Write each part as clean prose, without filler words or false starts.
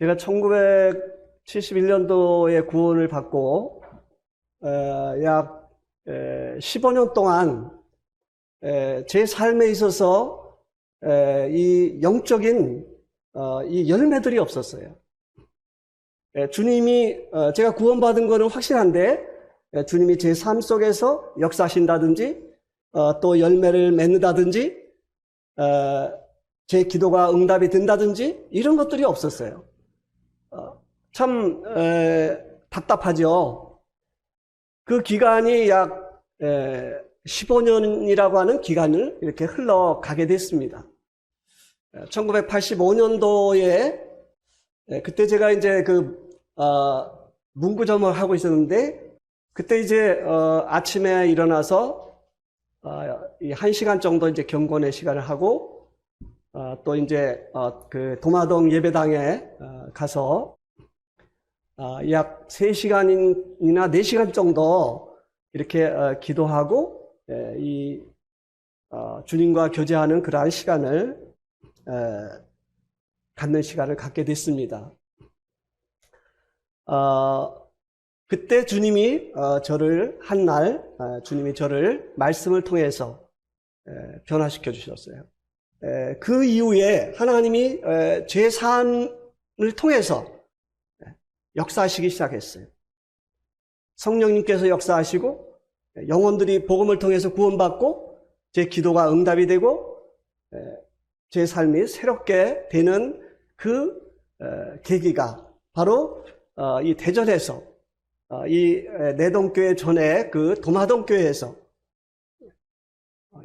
제가 1971년도에 구원을 받고 약 15년 동안 제 삶에 있어서 이 영적인 이 열매들이 없었어요. 주님이 제가 구원받은 거는 확실한데 주님이 제 삶 속에서 역사하신다든지 또 열매를 맺는다든지 제 기도가 응답이 된다든지 이런 것들이 없었어요. 참 답답하죠. 그 기간이 약 15년이라고 하는 기간을 이렇게 흘러가게 됐습니다. 1985년도에 그때 제가 이제 문구점을 하고 있었는데 그때 이제 아침에 일어나서 1시간 정도 이제 경건의 시간을 하고 또 이제 그 도마동 예배당에 가서 약 3시간이나 4시간 정도 이렇게 기도하고 이 주님과 교제하는 그러한 시간을 갖는 시간을 갖게 됐습니다. 그때 주님이 저를 한날 주님이 저를 말씀을 통해서 변화시켜 주셨어요. 그 이후에 하나님이 제 삶을 통해서 역사하시기 시작했어요. 성령님께서 역사하시고 영혼들이 복음을 통해서 구원받고 제 기도가 응답이 되고 제 삶이 새롭게 되는 그 계기가 바로 이 대전에서 이 내동교회 전에 그 도마동교회에서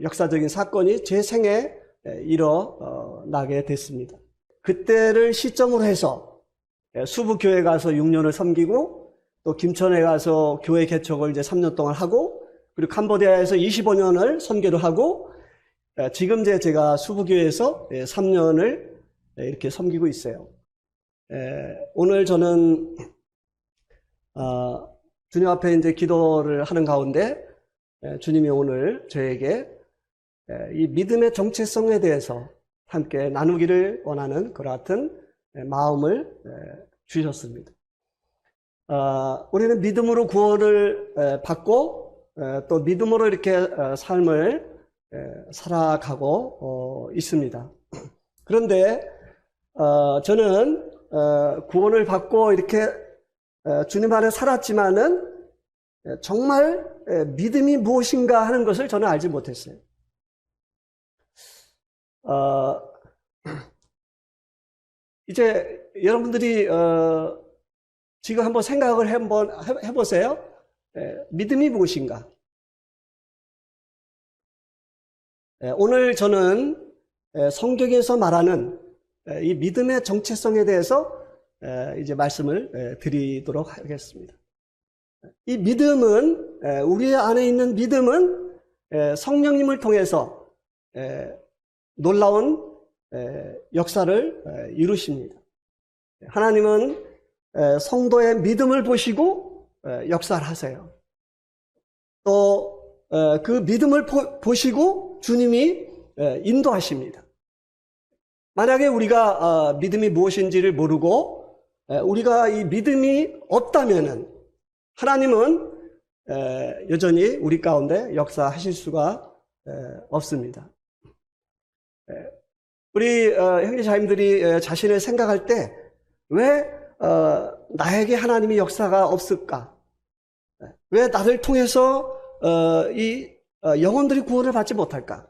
역사적인 사건이 제 생에 일어나게 됐습니다. 그때를 시점으로 해서 수부교회 가서 6년을 섬기고 또 김천에 가서 교회 개척을 이제 3년 동안 하고 그리고 캄보디아에서 25년을 선교를 하고 지금 제가 수부교회에서 3년을 이렇게 섬기고 있어요. 오늘 저는 주님 앞에 이제 기도를 하는 가운데 주님이 오늘 저에게 이 믿음의 정체성에 대해서 함께 나누기를 원하는 그와 같은 마음을 주셨습니다. 우리는 믿음으로 구원을 받고 또 믿음으로 이렇게 삶을 살아가고 있습니다. 그런데 저는 구원을 받고 이렇게 주님 안에 살았지만은 정말 믿음이 무엇인가 하는 것을 저는 알지 못했어요. 이제 여러분들이 지금 한번 생각을 해보세요. 믿음이 무엇인가? 오늘 저는 성경에서 말하는 이 믿음의 정체성에 대해서 이제 말씀을 드리도록 하겠습니다. 이 믿음은 우리 안에 있는 믿음은 성령님을 통해서 놀라운 역사를 이루십니다. 하나님은 성도의 믿음을 보시고 역사를 하세요. 또 그 믿음을 보시고 주님이 인도하십니다. 만약에 우리가 믿음이 무엇인지를 모르고 우리가 이 믿음이 없다면은 하나님은 여전히 우리 가운데 역사하실 수가 없습니다. 우리 형제자매들이 자신을 생각할 때 왜 나에게 하나님의 역사가 없을까? 왜 나를 통해서 이 영혼들이 구원을 받지 못할까?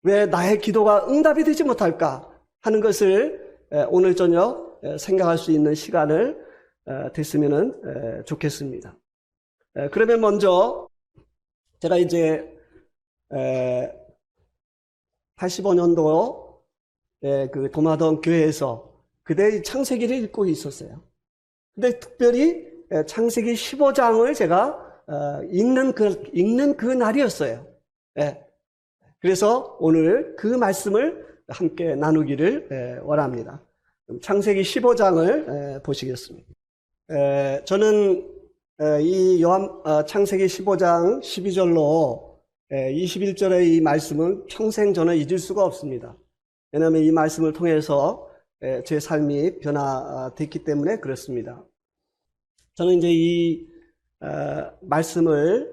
왜 나의 기도가 응답이 되지 못할까? 하는 것을 오늘 저녁 생각할 수 있는 시간을 됐으면 좋겠습니다. 그러면 먼저 제가 이제 85년도 그 도마동 교회에서 그때 창세기를 읽고 있었어요. 근데 특별히 창세기 15장을 제가 읽는 그 날이었어요. 그래서 오늘 그 말씀을 함께 나누기를 원합니다. 창세기 15장을 보시겠습니다. 저는 이 창세기 15장 12절로 21절의 이 말씀은 평생 저는 잊을 수가 없습니다. 왜냐하면 이 말씀을 통해서 제 삶이 변화됐기 때문에 그렇습니다. 저는 이제 이 말씀을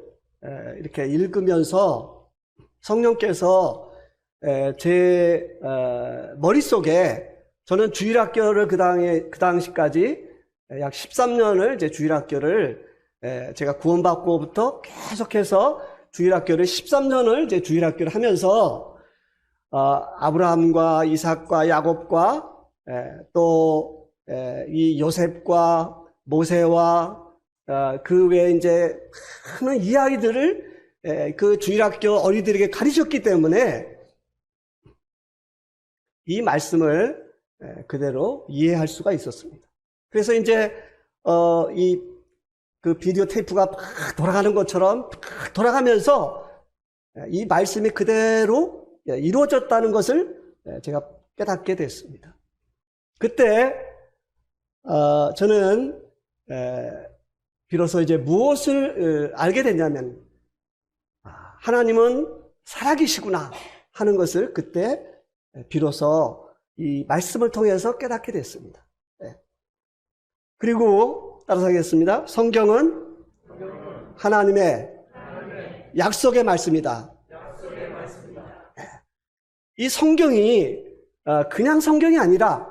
이렇게 읽으면서 성령께서 제 머릿속에, 저는 주일학교를 그 당시까지 약 13년을 이제 주일학교를 제가 구원받고부터 계속해서 주일학교를 13년을 이제 주일학교를 하면서 아브라함과 이삭과 야곱과 또 이 요셉과 모세와 그 외에 이제 많은 이야기들을 그 주일학교 어린이들에게 가르쳤기 때문에 이 말씀을 그대로 이해할 수가 있었습니다. 그래서 이제 이 그 비디오 테이프가 막 돌아가는 것처럼 막 돌아가면서 이 말씀이 그대로 이루어졌다는 것을 제가 깨닫게 됐습니다. 그때 저는 비로소 이제 무엇을 알게 됐냐면, 하나님은 살아계시구나 하는 것을 그때 비로소 이 말씀을 통해서 깨닫게 됐습니다. 그리고 따라서 하겠습니다. 성경은 하나님의 약속의 말씀이다. 이 성경이 그냥 성경이 아니라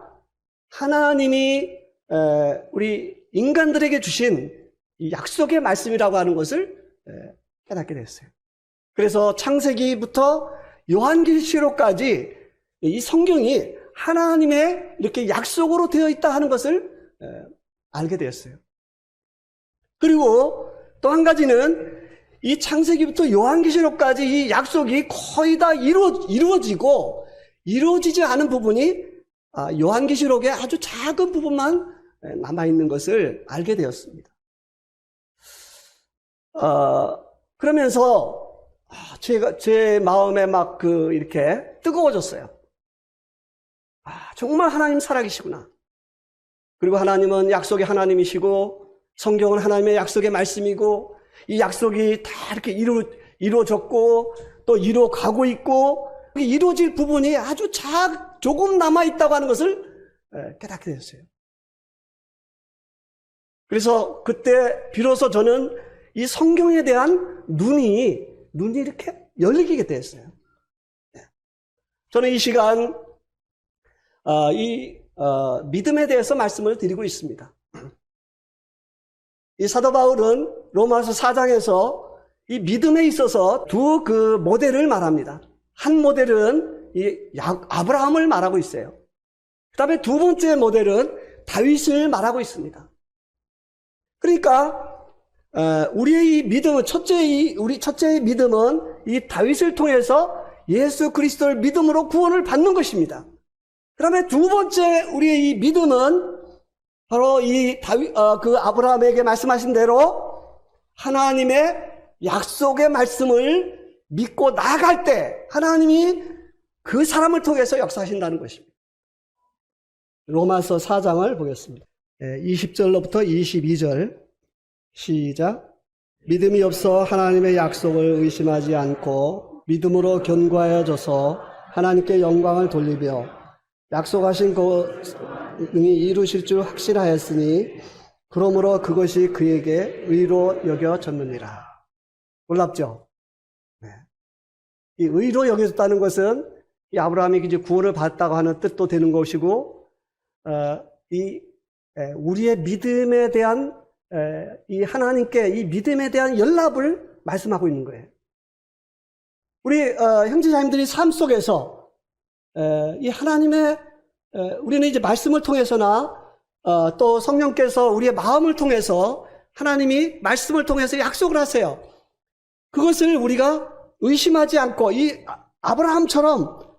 하나님이 우리 인간들에게 주신 이 약속의 말씀이라고 하는 것을 깨닫게 됐어요. 그래서 창세기부터 요한계시록까지 이 성경이 하나님의 이렇게 약속으로 되어 있다 하는 것을 알게 되었어요. 그리고 또 한 가지는 이 창세기부터 요한계시록까지 이 약속이 거의 다 이루어지고 이루어지지 않은 부분이 요한계시록의 아주 작은 부분만 남아있는 것을 알게 되었습니다. 그러면서 제 마음에 막 이렇게 뜨거워졌어요. 정말 하나님 살아계시구나. 그리고 하나님은 약속의 하나님이시고 성경은 하나님의 약속의 말씀이고 이 약속이 다 이렇게 이루어졌고 또 이루어가고 있고 이루어질 부분이 아주 조금 남아있다고 하는 것을 깨닫게 됐어요. 그래서 그때 비로소 저는 이 성경에 대한 눈이 이렇게 열리게 됐어요. 저는 이 시간 믿음에 대해서 말씀을 드리고 있습니다. 이 사도 바울은 로마서 4장에서 이 믿음에 있어서 두 모델을 말합니다. 한 모델은 이 아브라함을 말하고 있어요. 그 다음에 두 번째 모델은 다윗을 말하고 있습니다. 그러니까 우리의 이 믿음은 우리 첫째의 믿음은 이 다윗을 통해서 예수 그리스도를 믿음으로 구원을 받는 것입니다. 그 다음에 두 번째 우리의 이 믿음은 바로 이 아브라함에게 말씀하신 대로 하나님의 약속의 말씀을 믿고 나아갈 때 하나님이 그 사람을 통해서 역사하신다는 것입니다. 로마서 4장을 보겠습니다. 20절로부터 22절 시작. 믿음이 없어 하나님의 약속을 의심하지 않고 믿음으로 견고하여져서 하나님께 영광을 돌리며 약속하신 것이 이루실 줄 확신하였으니 그러므로 그것이 그에게 의로 여겨졌느니라. 놀랍죠? 네. 이 의로 여겨졌다는 것은 이 아브라함이 이제 구원을 받았다고 하는 뜻도 되는 것이고, 우리의 믿음에 대한 이 하나님께 이 믿음에 대한 연락을 말씀하고 있는 거예요. 우리 형제자님들이 삶 속에서 이 하나님의 우리는 이제 말씀을 통해서나 또 성령께서 우리의 마음을 통해서 하나님이 말씀을 통해서 약속을 하세요. 그것을 우리가 의심하지 않고 이 아브라함처럼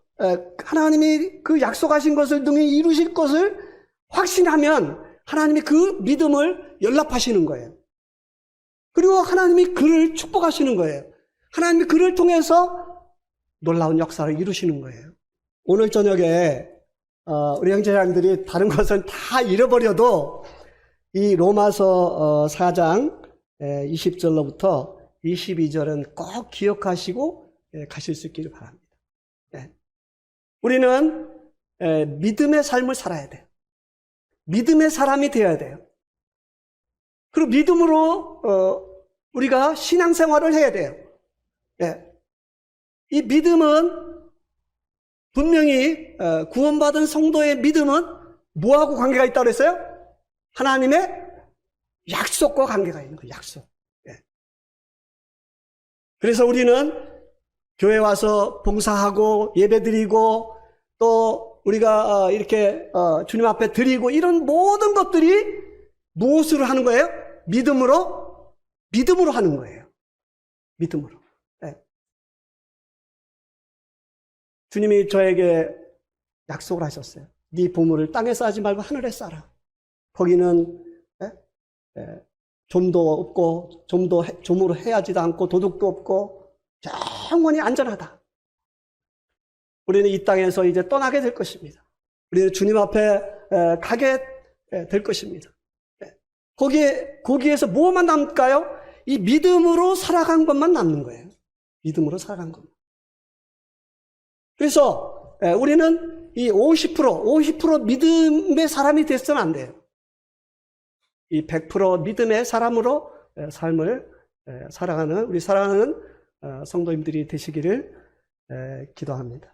하나님이 그 약속하신 것을 능히 이루실 것을 확신하면 하나님이 그 믿음을 연락하시는 거예요. 그리고 하나님이 그를 축복하시는 거예요. 하나님이 그를 통해서 놀라운 역사를 이루시는 거예요. 오늘 저녁에 우리 형제자매들이 다른 것은 다 잃어버려도 이 로마서 4장 20절로부터 22절은 꼭 기억하시고 가실 수 있기를 바랍니다. 우리는 믿음의 삶을 살아야 돼요. 믿음의 사람이 되어야 돼요. 그리고 믿음으로 우리가 신앙생활을 해야 돼요. 이 믿음은 분명히 구원받은 성도의 믿음은 뭐하고 관계가 있다고 그랬어요? 하나님의 약속과 관계가 있는 거예요. 약속. 그래서 우리는 교회 와서 봉사하고 예배드리고 또 우리가 이렇게 주님 앞에 드리고 이런 모든 것들이 무엇으로 하는 거예요? 믿음으로 하는 거예요. 믿음으로. 주님이 저에게 약속을 하셨어요. 네 보물을 땅에 쌓지 말고 하늘에 쌓아라. 거기는 좀도 없고 좀으로 해하지도 않고 도둑도 없고 영원히 안전하다. 우리는 이 땅에서 이제 떠나게 될 것입니다. 우리는 주님 앞에 가게 될 것입니다. 거기에서 뭐만 남을까요? 이 믿음으로 살아간 것만 남는 거예요. 믿음으로 살아간 것만. 그래서 우리는 이 50% 믿음의 사람이 됐으면 안 돼요. 이 100% 믿음의 사람으로 삶을 살아가는 우리 사랑하는 성도님들이 되시기를 기도합니다.